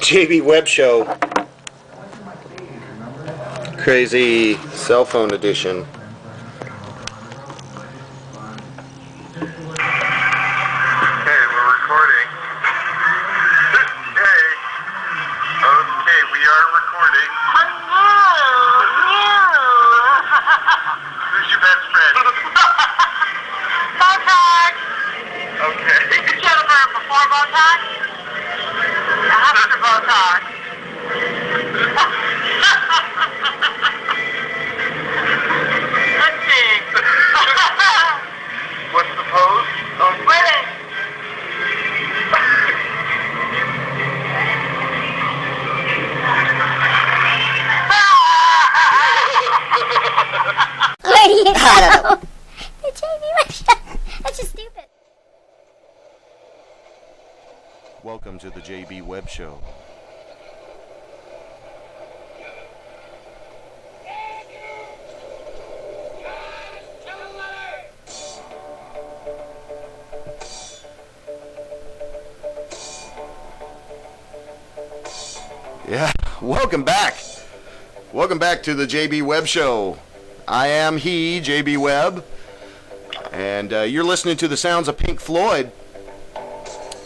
JB Web Show. Crazy cell phone edition. Okay, we're recording. Hey. Okay, we are recording. Who's your best friend? Botox. Okay. Jennifer, before Botox? After Botox. Let's see. What's the pose? Oh, Wait. I don't know. The JB WeBB Show. That's just stupid. Welcome to the JB Web Show. Yeah, welcome back. Welcome back to the JB Web Show. I am he, JB Webb, and you're listening to the sounds of Pink Floyd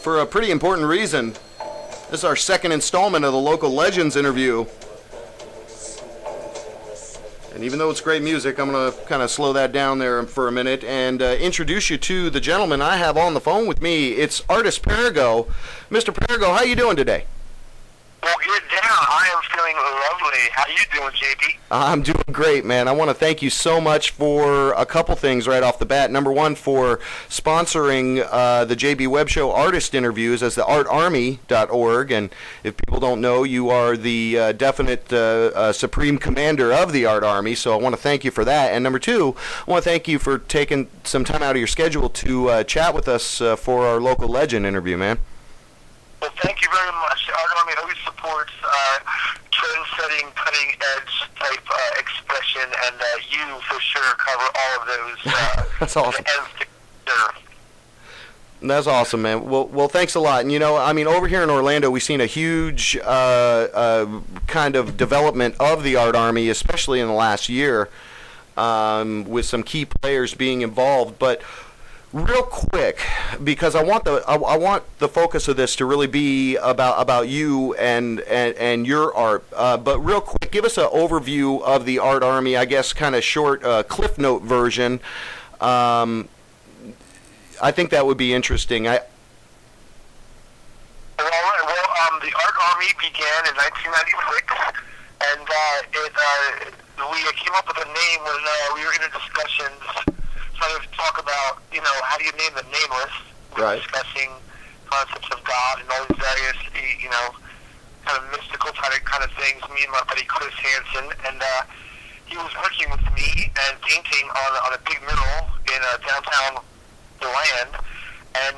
for a pretty important reason. This is our second installment of the Local Legends interview. And even though it's great music, I'm going to kind of slow that down there for a minute and introduce you to the gentleman I have on the phone with me. It's artist Perego. Mr. Perego, how you doing today? well, get down. I am feeling lovely. How you doing, JB? I'm doing great, man. I want to thank you so much for a couple things right off the bat. Number one, for sponsoring the JB Web Show artist interviews as the artarmy.org. And if people don't know, you are the definite supreme commander of the Art Army, so I want to thank you for that. And number two, I want to thank you for taking some time out of your schedule to chat with us for our local legend interview, man. Well, thank you very much. The Art Army always supports trend-setting, cutting-edge type expression, and you for sure cover all of those. That's awesome. That's awesome, man. Well, thanks a lot. And, you know, I mean, over here in Orlando, we've seen a huge kind of development of the Art Army, especially in the last year, with some key players being involved. But real quick, because I want the focus of this to really be about you and your art. But real quick, give us an overview of the Art Army. I guess kind of short Cliff Note version. I think that would be interesting. The Art Army began in 1996, and we came up with a name when we were in discussions trying to talk about, you know, how do you name the nameless? We were discussing concepts of God and all these various, you know, kind of mystical kind of things. Me and my buddy Chris Hansen, and he was working with me and painting on a big mural in downtown Land, and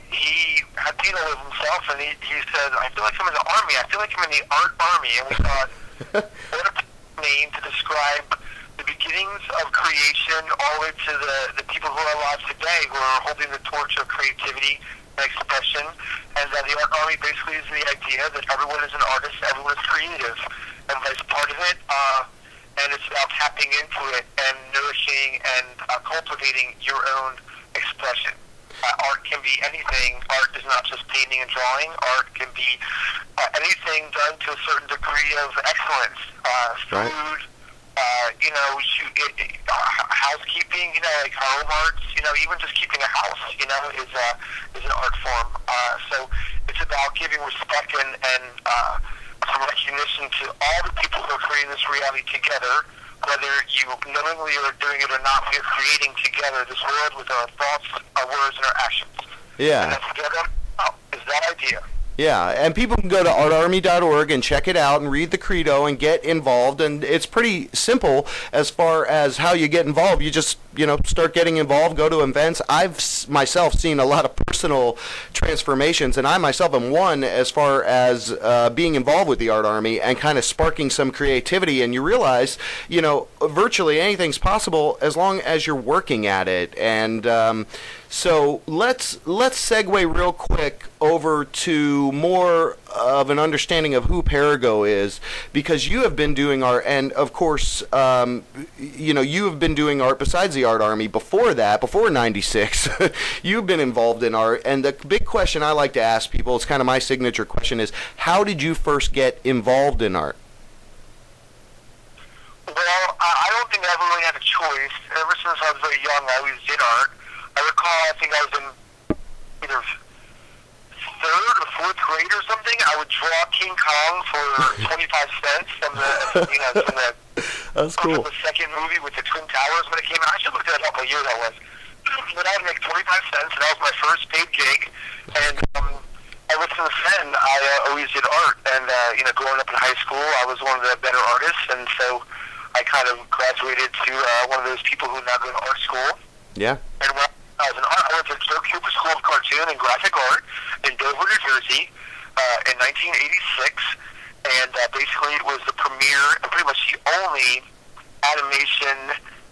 he had paint all over himself, and he said, I feel like I'm in the Army. I feel like I'm in the Art Army. And we thought, what a name to describe the beginnings of creation all the way to the people who are alive today, who are holding the torch of creativity and expression. And the Art Army basically is the idea that everyone is an artist, everyone is creative, and that's part of it. And it's about tapping into it and nourishing and cultivating your own expression. Art can be anything. Art is not just painting and drawing. Art can be anything done to a certain degree of excellence. Food, you know, housekeeping, you know, like home arts, you know, even just keeping a house, you know, is an art form. So it's about giving respect and some recognition to all the people who are creating this reality together. Whether you knowingly are doing it or not, we are creating together this world with our thoughts, our words, and our actions. Yeah. And that together is that idea. Yeah, and people can go to artarmy.org and check it out and read the credo and get involved. And it's pretty simple as far as how you get involved. You just, start getting involved, go to events. I've myself seen a lot of personal transformations, and I myself am one as far as being involved with the Art Army and kind of sparking some creativity. And you realize, virtually anything's possible as long as you're working at it. And so let's segue real quick over to more of an understanding of who Perego is, because you have been doing art, and of course, you have been doing art besides the Art Army before that, before '96. You've been involved in art, and the big question I like to ask people, it's kind of my signature question, is how did you first get involved in art? Well, I don't think I ever really had a choice. Ever since I was very young, I always did art. I recall, I think I was in either third or fourth grade or something. I would draw King Kong for 25 cents from the That's cool. The second movie with the Twin Towers when it came out. I should look that up what year that was. But I would make 25 cents, and that was my first paid gig. And ever since then, I always did art. And growing up in high school, I was one of the better artists, and so I kind of graduated to one of those people who now go to art school. Yeah. And when I was in art, I went to Joe Cooper School of Cartoon and Graphic Art in Dover, New Jersey, in 1986. And basically, it was the premier and pretty much the only animation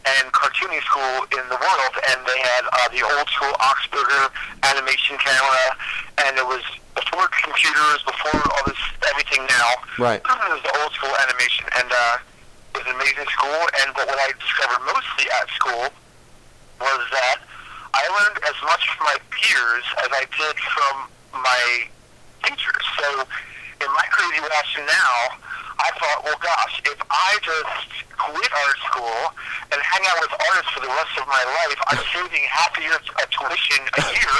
and cartooning school in the world. And they had the old school Oxburger animation camera, and it was before computers, before all this everything now. Right. It was the old school animation, and it was an amazing school. But what I discovered mostly at school was that I learned as much from my peers as I did from my teachers. So in my crazy rationale, I thought, well, gosh, if I just quit art school and hang out with artists for the rest of my life, I'm saving half a year of tuition a year.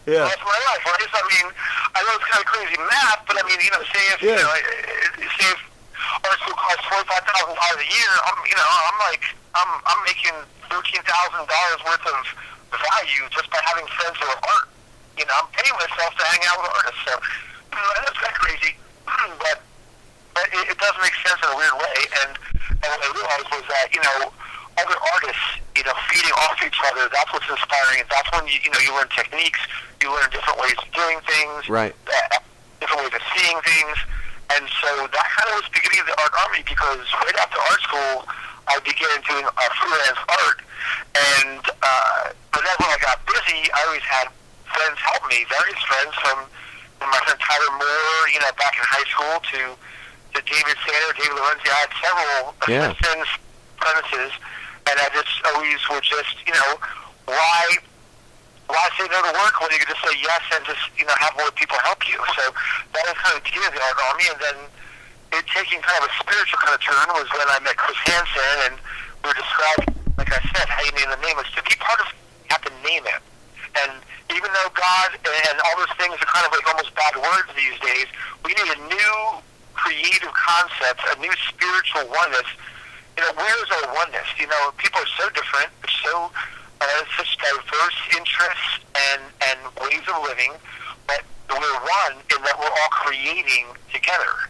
Yeah. That's my life, right? So, I mean, I know it's kind of crazy math, but I mean, say if art school costs $45,000 a year, I'm making $13,000 worth of value just by having friends who are art. I'm paying myself to hang out with artists. So that's kind of crazy, but it does make sense in a weird way. And what I realized was that other artists, feeding off each other, that's what's inspiring. And that's when you learn techniques, you learn different ways of doing things, right? Different ways of seeing things. And so that kind of was the beginning of the Art Army, because right after art school, I began doing freelance art. And but then when I got busy, I always had friends help me, various friends, from my friend Tyler Moore, back in high school, to David Sander, David Lorenzi. I had several assistants, apprentices, and I just always would just, why say no to work when you could just say yes and just, have more people help you? So that was kind of the beginning of the Art Army, and then it taking kind of a spiritual kind of turn was when I met Chris Hansen, and we were describing, like I said, how you name the name is to be part of, you have to name it. And even though God and all those things are kind of like almost bad words these days, we need a new creative concept, a new spiritual oneness. Where is our oneness? People are so different, they're so such diverse interests and ways of living, but we're one in that we're all creating together.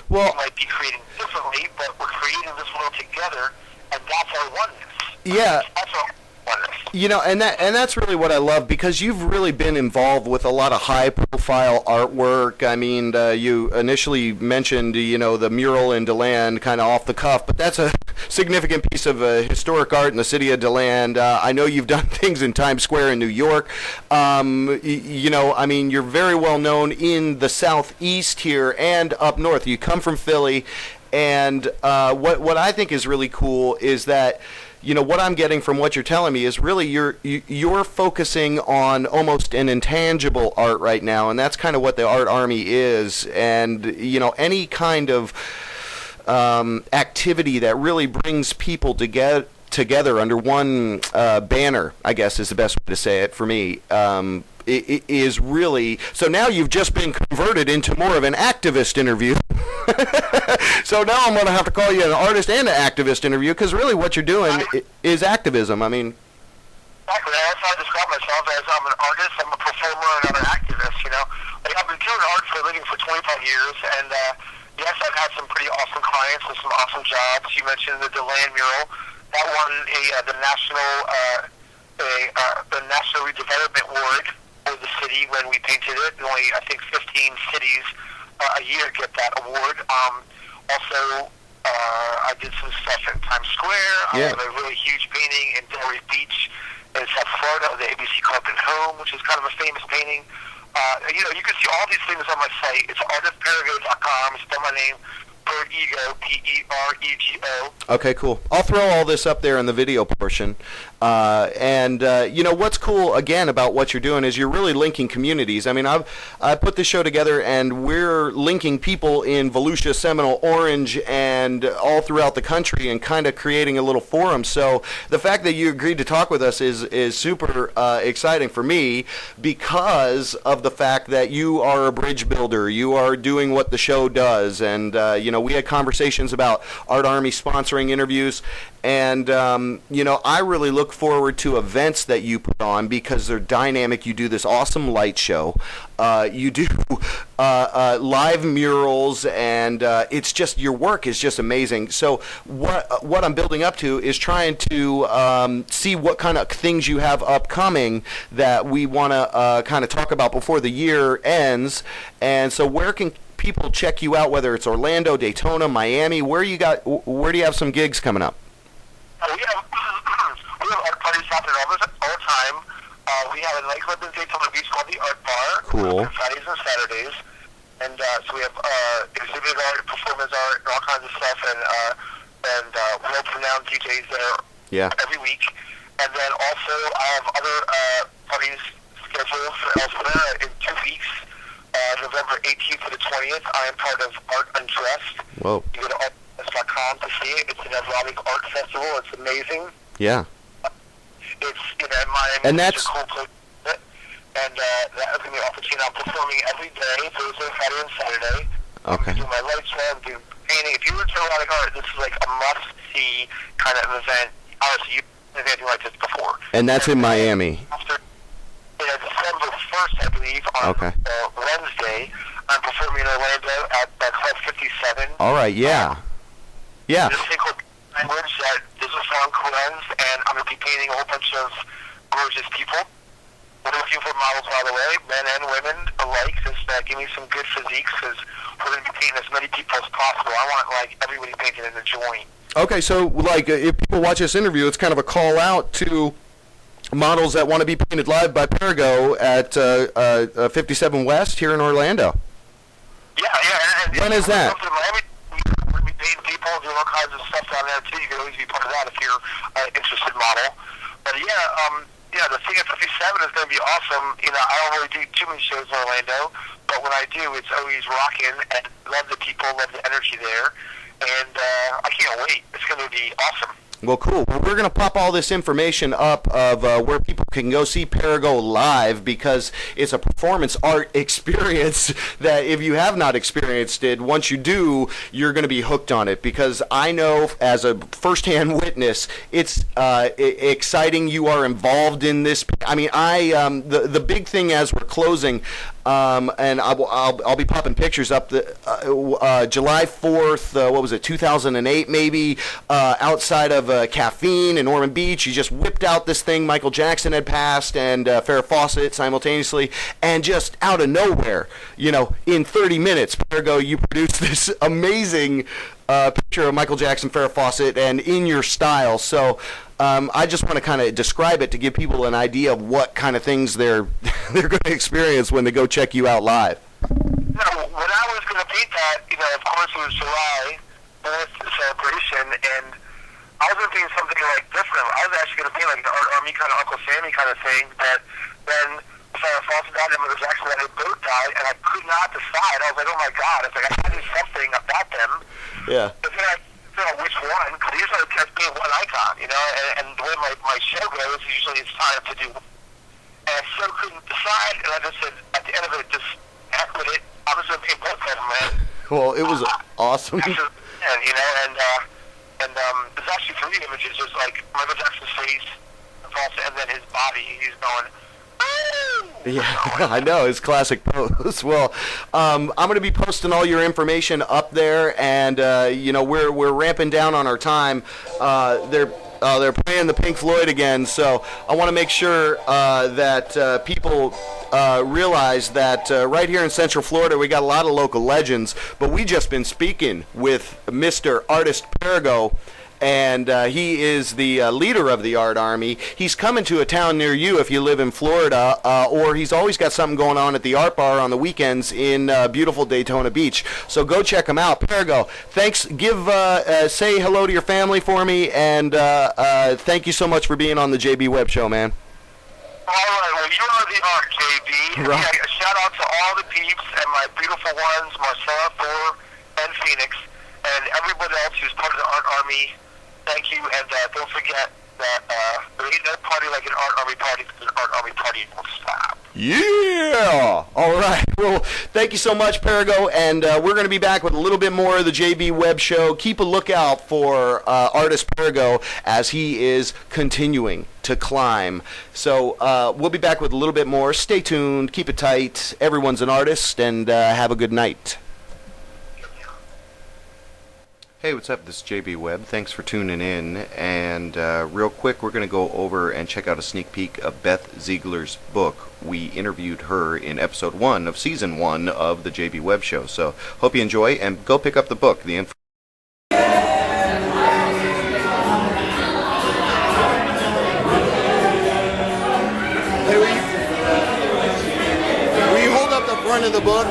Well, we might be creating differently, but we're creating this world together, and that's our oneness. Yeah. That's our oneness. And that's really what I love, because you've really been involved with a lot of high-profile artwork. I mean, you initially mentioned, the mural in DeLand kind of off the cuff, but that's a significant piece of historic art in the city of DeLand. I know you've done things in Times Square in New York. You're very well known in the southeast here and up north. You come from Philly, and what I think is really cool is that what I'm getting from what you're telling me is really you're focusing on almost an intangible art right now, and that's kind of what the Art Army is. And any kind of activity that really brings people together under one banner, I guess is the best way to say it for me. It is really, so now you've just been converted into more of an activist interview. So now I'm going to have to call you an artist and an activist interview, because really what you're doing is activism. I mean, exactly. That's how I describe myself, as I'm an artist, I'm a performer, and I'm an activist. I've been doing art for a living for 25 years, and yes, I've had some pretty awesome clients and some awesome jobs. You mentioned the DeLand mural, That won the National Redevelopment Award for the city when we painted it. Only, I think, 15 cities a year get that award. Also, I did some stuff in Times Square. Yeah. I have a really huge painting in Delray Beach in South Florida, the ABC Carpet Home, which is kind of a famous painting. You can see all these things on my site. It's artistperego.com. Spell my name, Perego, Perego. Okay, cool. I'll throw all this up there in the video portion. What's cool, again, about what you're doing is you're really linking communities. I mean, I put this show together, and we're linking people in Volusia, Seminole, Orange, and all throughout the country and kind of creating a little forum. So the fact that you agreed to talk with us is super exciting for me because of the fact that you are a bridge builder. You are doing what the show does. And, we had conversations about Art Army sponsoring interviews. And, I really look forward to events that you put on because they're dynamic. You do this awesome light show. You do live murals, and it's just, your work is just amazing. So what I'm building up to is trying to see what kind of things you have upcoming that we want to kind of talk about before the year ends. And so where can people check you out, whether it's Orlando, Daytona, Miami? Where do you have some gigs coming up? We have art parties happening all the time. We have a nightclub in Daytona Beach called the Art Bar. Cool. On Fridays and Saturdays. And so we have exhibit art, performance art, and all kinds of stuff. And world-renowned DJs there every week. And then also I have other parties scheduled for elsewhere in 2 weeks. November 18th to the 20th, I am part of Art Undressed. Whoa. You go to artundressed.com to see it. It's an erotic art festival. It's amazing. Yeah. It's in Miami. And that's a cool place. And that's going to be off the chain. I'm performing every day, Thursday, Friday, and Saturday. Okay. I'm doing my light show. I'm doing painting. If you're into erotic art, this is like a must-see kind of event. Honestly, you've never seen anything like this before. And that's in Miami. After December 1st, I believe, on Wednesday, I'm performing in Orlando at Club 57. All right, yeah. Yeah. There's a thing called Language that there's a song called and I'm going to be painting a whole bunch of gorgeous people. We're looking for models, by the way, men and women alike. Just give me some good physiques because we're going to be painting as many people as possible. I want, everybody painted in the joint. Okay, so, if people watch this interview, it's kind of a call out to models that want to be painted live by Perego at 57 West here in Orlando. Yeah. And when is that? We're going to be painting people, doing all kinds of stuff down there, too. You can always be part of that if you're an interested model. But, the thing at 57 is going to be awesome. I don't really do too many shows in Orlando, but when I do, it's always rocking, and love the people, love the energy there. And I can't wait. It's going to be awesome. Well, cool. Well, we're going to pop all this information up of where people can go see Perego live because it's a performance art experience that if you have not experienced it, once you do, you're going to be hooked on it because I know as a firsthand witness, it's exciting. You are involved in this. I mean, the big thing as we're closing, and I'll be popping pictures up. July 4th, 2008 maybe, outside of Caffeine in Ormond Beach. You just whipped out this thing. Michael Jackson had passed and Farrah Fawcett simultaneously, and just out of nowhere, in 30 minutes, Perego, you produced this amazing picture of Michael Jackson, Farrah Fawcett, and in your style. So I just want to kind of describe it to give people an idea of what kind of things they're going to experience when they go check you out live. When I was going to paint that, of course it was July 4th celebration, and I was going to paint something different. I was actually going to paint an Art Army kind of Uncle Sammy kind of thing, but then Farrah Fawcett died and Michael Jackson and they both died, and I could not decide. I was like, oh my God, I had to do something about them. Yeah. But then I figured out which one, because usually I paint one icon, and the way my show goes, usually it's time to do one. And I still couldn't decide, and I just said, at the end of it, just heck with it, I'm just going to paint both of them, man. Well, it was awesome. And there's actually 3 images. There's Michael Jackson's face, and then his body. He's going, yeah, I know, his classic pose. Well, I'm going to be posting all your information up there, and we're ramping down on our time. They're playing the Pink Floyd again, so I want to make sure that people realize that right here in Central Florida we got a lot of local legends, but we just been speaking with Mr. Artist Perego, and he is the leader of the Art Army. He's coming to a town near you if you live in Florida, or he's always got something going on at the Art Bar on the weekends in beautiful Daytona Beach. So go check him out. Perego, thanks. Say hello to your family for me, and thank you so much for being on the JB Webb Show, man. All right, well, you are the art, JB. Right. Yeah, a shout out to all the peeps and my beautiful ones, Marcella, Thor, and Phoenix, and everybody else who's part of the Art Army. Thank you, and don't forget that there ain't no party like an Art Army party, because an Art Army party won't stop. Yeah! All right. Well, thank you so much, Perego, and we're going to be back with a little bit more of the JB Webb Show. Keep a lookout for Artist Perego as he is continuing to climb. So we'll be back with a little bit more. Stay tuned. Keep it tight. Everyone's an artist, and have a good night. Hey, what's up? This is JB Webb. Thanks for tuning in. And real quick, we're going to go over and check out a sneak peek of Beth Ziegler's book. We interviewed her in episode 1 of season 1 of the JB Webb Show. So hope you enjoy, and go pick up the book. The info. Hey, will you hold up the front of the book?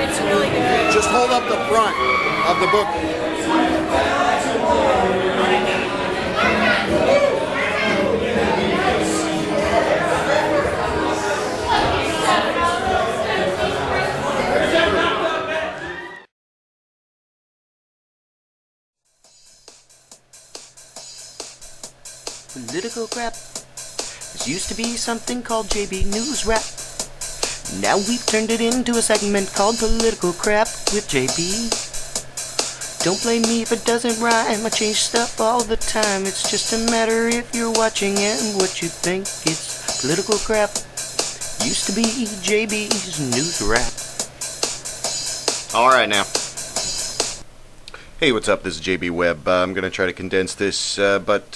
It's really good. Just hold up the front of the book. Political crap. This used to be something called JB News Rap. Now we've turned it into a segment called Political Crap with JB. Don't blame me if it doesn't rhyme. I change stuff all the time. It's just a matter if you're watching and what you think. It's political crap. Used to be JB's News Rap. All right, now. Hey, what's up? This is JB Webb. I'm going to try to condense this, but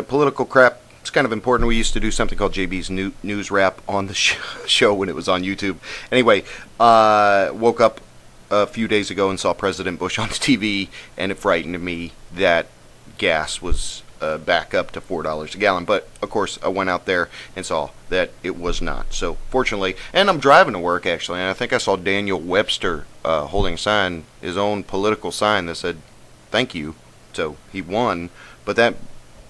political crap, it's kind of important. We used to do something called JB's News Rap on the show when it was on YouTube. Anyway, woke up a few days ago and saw President Bush on the TV, and it frightened me that gas was back up to $4 a gallon. But, of course, I went out there and saw that it was not. So, fortunately, and I'm driving to work, actually, and I think I saw Daniel Webster holding a sign, his own political sign that said, "Thank you." So, he won. But that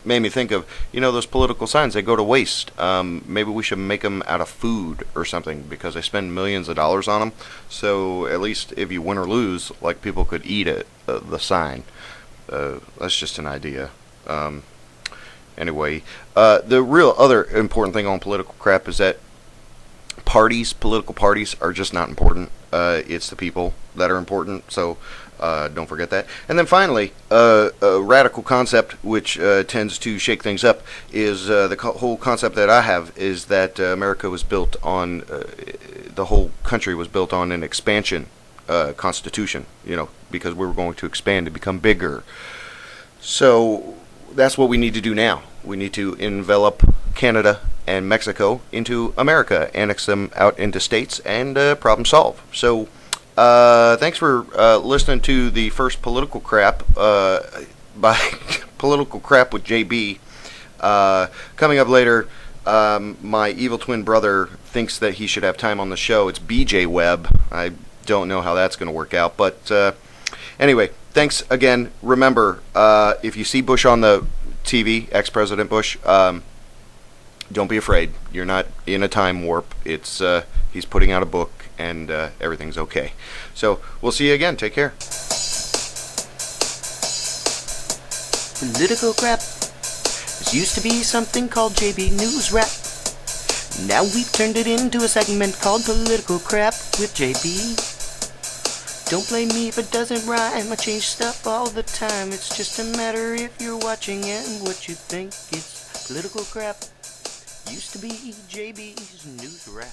made me think of, those political signs, they go to waste. Maybe we should make them out of food or something, because they spend millions of dollars on them. So at least if you win or lose, like, people could eat it, the sign. That's just an idea. Anyway, the real other important thing on political crap is that political parties are just not important. It's the people that are important. So don't forget that. And then finally, a radical concept which tends to shake things up is the whole concept that I have is that America was built on, the whole country was built on an expansion constitution, because we were going to expand to become bigger. So that's what we need to do now. We need to envelop Canada and Mexico into America, annex them out into states, and problem solve. So thanks for listening to the first Political Crap by Political Crap with JB. Coming up later, my evil twin brother thinks that he should have time on the show. It's BJ Webb. I don't know how that's going to work out, but anyway, thanks again. Remember, if you see Bush on the TV, ex-President Bush, don't be afraid. You're not in a time warp. It's he's putting out a book, and everything's okay. So we'll see you again. Take care. Political crap. This used to be something called JB News Rap. Now we've turned it into a segment called Political Crap with JB. Don't blame me if it doesn't rhyme. I change stuff all the time. It's just a matter if you're watching and what you think. It's political crap. Used to be JB's News Rap.